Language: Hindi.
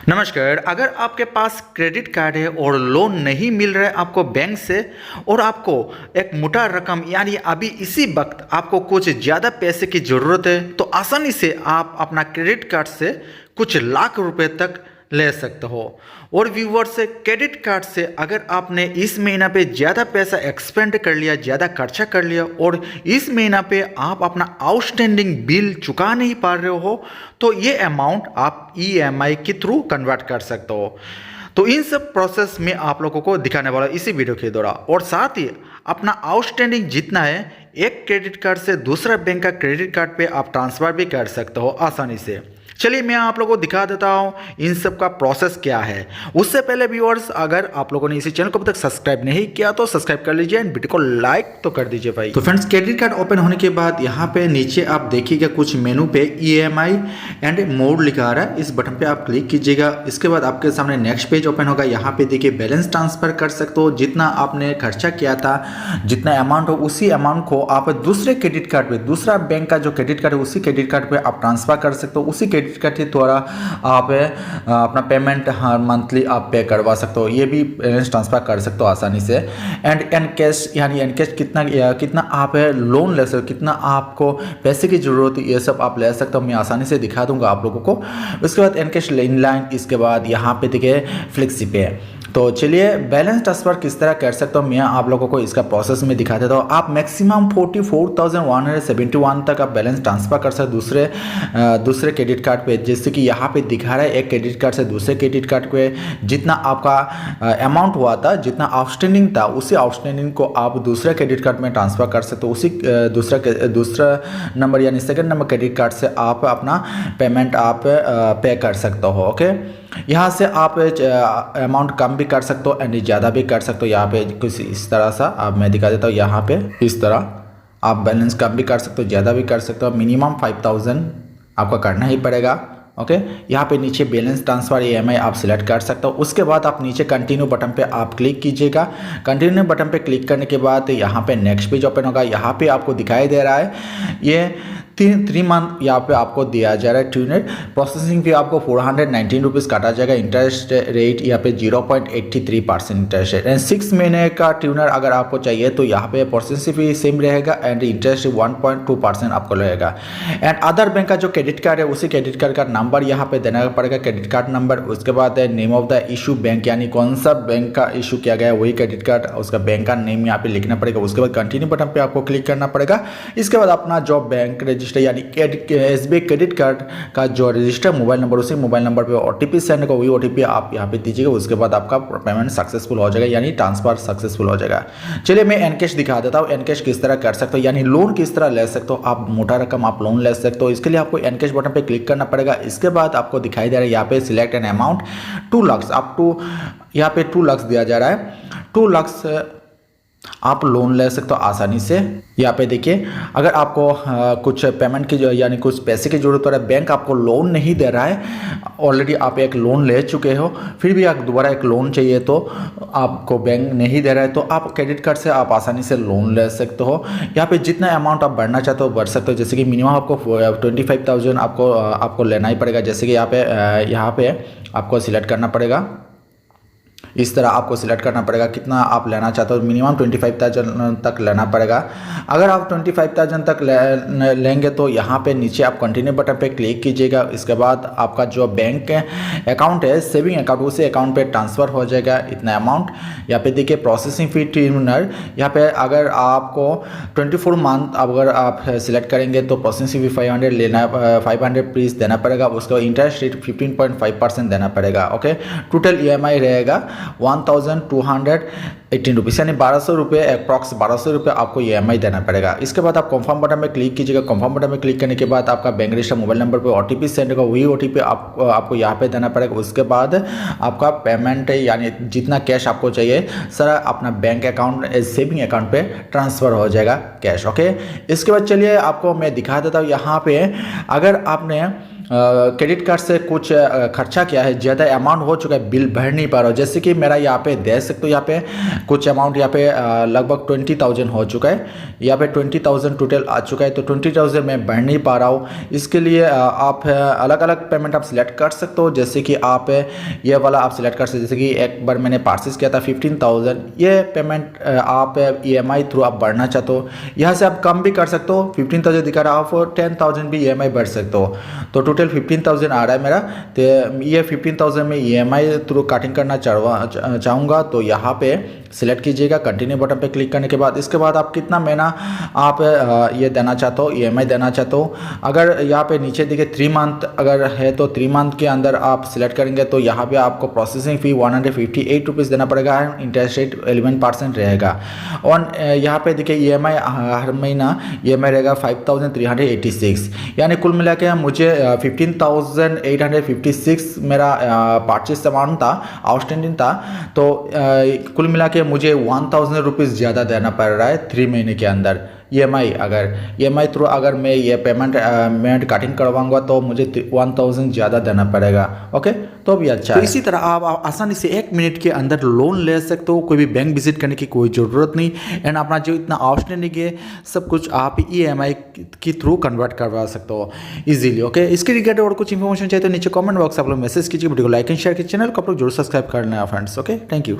नमस्कार। अगर आपके पास क्रेडिट कार्ड है और लोन नहीं मिल रहा है आपको बैंक से और आपको एक मोटा रकम यानी अभी इसी वक्त आपको कुछ ज़्यादा पैसे की ज़रूरत है तो आसानी से आप अपना क्रेडिट कार्ड से कुछ लाख रुपए तक ले सकते हो। और व्यूवर्स से क्रेडिट कार्ड से अगर आपने इस महीना पे ज़्यादा पैसा एक्सपेंड कर लिया, ज़्यादा खर्चा कर लिया और इस महीना पे आप अपना आउटस्टैंडिंग बिल चुका नहीं पा रहे हो तो ये अमाउंट आप ईएमआई के थ्रू कन्वर्ट कर सकते हो। तो इन सब प्रोसेस में आप लोगों को दिखाने वाला इसी वीडियो के दौरान, और साथ ही अपना आउटस्टैंडिंग जितना है एक क्रेडिट कार्ड से दूसरा बैंक का क्रेडिट कार्ड पे आप ट्रांसफ़र भी कर सकते हो आसानी से। चलिए मैं आप लोगों को दिखा देता हूँ इन सब का प्रोसेस क्या है। उससे पहले व्यूअर्स, अगर आप लोगों ने इसी चैनल को अभी तक सब्सक्राइब नहीं किया तो सब्सक्राइब कर लीजिए एंड वीडियो को लाइक तो कर दीजिए भाई। तो फ्रेंड्स, क्रेडिट कार्ड ओपन होने के बाद यहाँ पे नीचे आप देखिएगा कुछ मेनू पे ईएमआई एंड मोड लिखा आ रहा है, इस बटन पे आप क्लिक कीजिएगा। इसके बाद आपके सामने नेक्स्ट पेज ओपन होगा। यहाँ पे देखिए बैलेंस ट्रांसफर कर सकते हो, जितना आपने खर्चा किया था जितना अमाउंट हो उसी अमाउंट को आप दूसरे क्रेडिट कार्ड पे, दूसरा बैंक का जो क्रेडिट कार्ड है उसी क्रेडिट कार्ड पे आप ट्रांसफर कर सकते हो। उसी क्रेडिट कार्ड के द्वारा आप अपना पेमेंट हर मंथली आप पे करवा सकते हो। ये भी बैलेंस ट्रांसफर कर सकते हो आसानी से। एंड एन कैश यानी एन कैश कितना आप लोन ले सकते हो, कितना आपको पैसे की जरूरत है, ये सब आप ले सकते हो। मैं आसानी से दिखा दूंगा आप लोगों को। उसके बाद एन कैश इनलाइन, इसके बाद यहाँ पे देखिए फ्लेक्सी पे। तो चलिए बैलेंस ट्रांसफर किस तरह कर सकते हो मैं आप लोगों को इसका प्रोसेस में दिखा देता हूँ। आप मैक्सिमम 44,171 तक आप बैलेंस ट्रांसफर कर सकते दूसरे क्रेडिट कार्ड पे। जैसे कि यहाँ पे दिखा रहा है एक क्रेडिट कार्ड से दूसरे क्रेडिट कार्ड पे जितना आपका अमाउंट हुआ था, जितना आउटस्टैंडिंग था, उसी आउटस्टैंडिंग को आप दूसरे क्रेडिट कार्ड में ट्रांसफर कर सकते हो। उसी दूसरा नंबर यानी सेकंड नंबर क्रेडिट कार्ड से आप अपना पेमेंट आप पे कर सकते हो। ओके, यहाँ से आप अमाउंट कम भी कर सकते हो एंड ज़्यादा भी कर सकते हो। यहाँ पे कुछ इस तरह सा अब मैं दिखा देता हूँ। यहाँ पे इस तरह आप बैलेंस कम भी कर सकते हो, ज़्यादा भी कर सकते हो। मिनिमम 5,000 आपका करना ही पड़ेगा। ओके, यहाँ पे नीचे बैलेंस ट्रांसफर ईएमआई आप सिलेक्ट कर सकते हो। उसके बाद आप नीचे कंटिन्यू बटन पे आप क्लिक कीजिएगा। कंटिन्यू बटन पे क्लिक करने के बाद यहाँ पे नेक्स्ट पेज ओपन होगा। यहाँ पे आपको दिखाई दे रहा है ये 3 मंथ यहाँ पे आपको दिया जा रहा है ट्यूनर। प्रोसेसिंग फी आपको 419 रुपीज़ काटा जाएगा। इंटरेस्ट रेट यहाँ पे 0.83% इंटरेस्ट है। एंड 6 महीने का ट्यूनर अगर आपको चाहिए तो यहाँ पे प्रोसेसिंग फी सेम रहेगा एंड इंटरेस्ट 1.2% आपको लगेगा। एंड अदर बैंक का जो क्रेडिट कार्ड है उसी क्रेडिट कार्ड का नंबर यहाँ पे देना पड़ेगा, क्रेडिट कार्ड नंबर। उसके बाद name of the issue bank यानी कौन सा बैंक का इशू किया गया है वही क्रेडिट कार्ड, उसका बैंक का नेम यहाँ पे लिखना पड़ेगा। उसके बाद कंटिन्यू बटन पे आपको क्लिक करना पड़ेगा। इसके बाद अपना जो बैंक यानी एसबीआई क्रेडिट कार्ड का जो रजिस्टर मोबाइल नंबर, उसी मोबाइल नंबर पे ओटीपी सेंड होगा, वही ओटीपी आप यहाँ पे दीजिएगा। उसके बाद आपका पेमेंट सक्सेसफुल हो जाएगा यानी ट्रांसफर सक्सेसफुल हो जाएगा। चलिए मैं एनकैश दिखा देता हूँ। एनकैश किस तरह कर सकते हो यानी लोन किस तरह ले सकते हो, आप मोटा रकम आप लोन ले सकते हो। इसके लिए आपको एनकैश बटन पे क्लिक करना पड़ेगा। इसके बाद आपको दिखाई दे रहा है यहाँ पे select an amount 2 lakh, up to यहाँ पे 2 लाख दिया जा रहा है। 2 लाख आप लोन ले सकते हो आसानी से। यहाँ पे देखिए अगर आपको कुछ पेमेंट की यानी कुछ पैसे की जरूरत हो रहा है, बैंक आपको लोन नहीं दे रहा है, ऑलरेडी आप एक लोन ले चुके हो, फिर भी आप दोबारा एक लोन चाहिए तो आपको बैंक नहीं दे रहा है तो आप क्रेडिट कार्ड से आप आसानी से लोन ले सकते हो। यहाँ पे जितना अमाउंट आप भरना चाहते हो भर सकते हो। जैसे कि मिनिमम आपको 25,000 आपको लेना ही पड़ेगा। जैसे कि यहाँ पे आपको सिलेक्ट करना पड़ेगा। इस तरह आपको सिलेक्ट करना पड़ेगा कितना आप लेना चाहते हो। मिनिमम 25,000 तक लेना पड़ेगा। अगर आप 25,000 तक लेंगे तो यहाँ पे नीचे आप कंटिन्यू बटन पे क्लिक कीजिएगा। इसके बाद आपका जो बैंक अकाउंट है, सेविंग अकाउंट, उसी अकाउंट पे ट्रांसफ़र हो जाएगा इतना अमाउंट। यहाँ पे देखिए प्रोसेसिंग फी ट्यूनर, यहाँ पे अगर आपको 24 मंथ अगर आप सिलेक्ट करेंगे तो प्रोसेसिंग फी 500 प्लीज देना पड़ेगा। उसका इंटरेस्ट रेट 15.5% देना पड़ेगा। ओके, टोटल ईएमआई रहेगा 1,218 रुपीज़ यानी 1,200 रुपये, अप्रॉक्स 1,200 रुपये आपको ईएमआई देना पड़ेगा। इसके बाद आप कंफर्म बटन में क्लिक कीजिएगा। कंफर्म बटन में क्लिक करने के बाद आपका बैंक रजिस्टर मोबाइल नंबर पे ओटीपी सेंड होगा, वही ओटीपी आपको यहाँ पे देना पड़ेगा। उसके बाद आपका पेमेंट यानी जितना कैश आपको चाहिए सर अपना बैंक अकाउंट सेविंग अकाउंट पे ट्रांसफ़र हो जाएगा कैश। ओके, इसके बाद चलिए आपको मैं दिखा देता हूँ। यहाँ पे अगर आपने क्रेडिट कार्ड से कुछ खर्चा किया है, ज़्यादा अमाउंट हो चुका है, बिल भर नहीं पा रहा हूँ। जैसे कि मेरा यहाँ पे देख सकते हो, यहाँ पे कुछ अमाउंट यहाँ पे लगभग 20,000 हो चुका है, यहाँ पे 20,000 टोटल आ चुका है। तो 20,000 मैं भर नहीं पा रहा हूँ। इसके लिए आप अलग अलग पेमेंट आप सिलेक्ट कर सकते हो। जैसे कि आप ये वाला आप सिलेक्ट कर सकते हो। जैसे कि एक बार मैंने परचेज किया था 15,000, ये पेमेंट आप EMI थ्रू आप भरना चाहते हो, यहाँ से आप कम भी कर सकते हो। 15,000 दिखा रहा आप 10,000 भी EMI भर सकते हो। तो टोटल 15,000 आ रहा है मेरा। तो ये 15,000 में EMI थ्रू कटिंग करना चाहूँगा। तो यहाँ पे सिलेक्ट कीजिएगा कंटिन्यू बटन पे क्लिक करने के बाद। इसके बाद आप कितना महीना आप ये देना चाहते हो, EMI देना चाहते हो। अगर यहाँ पे नीचे देखिए 3 मंथ अगर है तो 3 मंथ के अंदर आप सिलेक्ट करेंगे तो यहाँ पे आपको प्रोसेसिंग फ़ी 158 रुपीज़ देना पड़ेगा। इंटरेस्ट रेट 11% रहेगा। और यहाँ पे देखिए EMI हर महीना EMI रहेगा 5,386, यानी कुल मिला के मुझे 15,856 मेरा परचेस अमाउंट था, आउटस्टैंडिंग था। तो कुल मिला के मुझे 1,000 रुपीज़ ज़्यादा देना पड़ रहा है 3 महीने के अंदर। EMI थ्रू अगर मैं ये पेमेंट कटिंग करवाऊंगा तो मुझे 1,000 ज़्यादा देना पड़ेगा। ओके, तो भी अच्छा तो है। इसी तरह आप आसानी से 1 मिनट के अंदर लोन ले सकते हो, कोई भी बैंक विजिट करने की कोई ज़रूरत नहीं। एंड अपना जो इतना आउटस्टैंडिंग है सब कुछ आप EMI के थ्रू कन्वर्ट करवा सकते हो इजीली। ओके, इसके रिगार्डिंग और कुछ इन्फॉर्मेशन चाहिए तो नीचे कमेंट बॉक्स आप लोग मैसेज कीजिए, वीडियो को लाइक एंड शेयर कीजिए, चैनल को आप लोग जरूर सब्सक्राइब कर लेना फ्रेंड्स। Okay, thank you.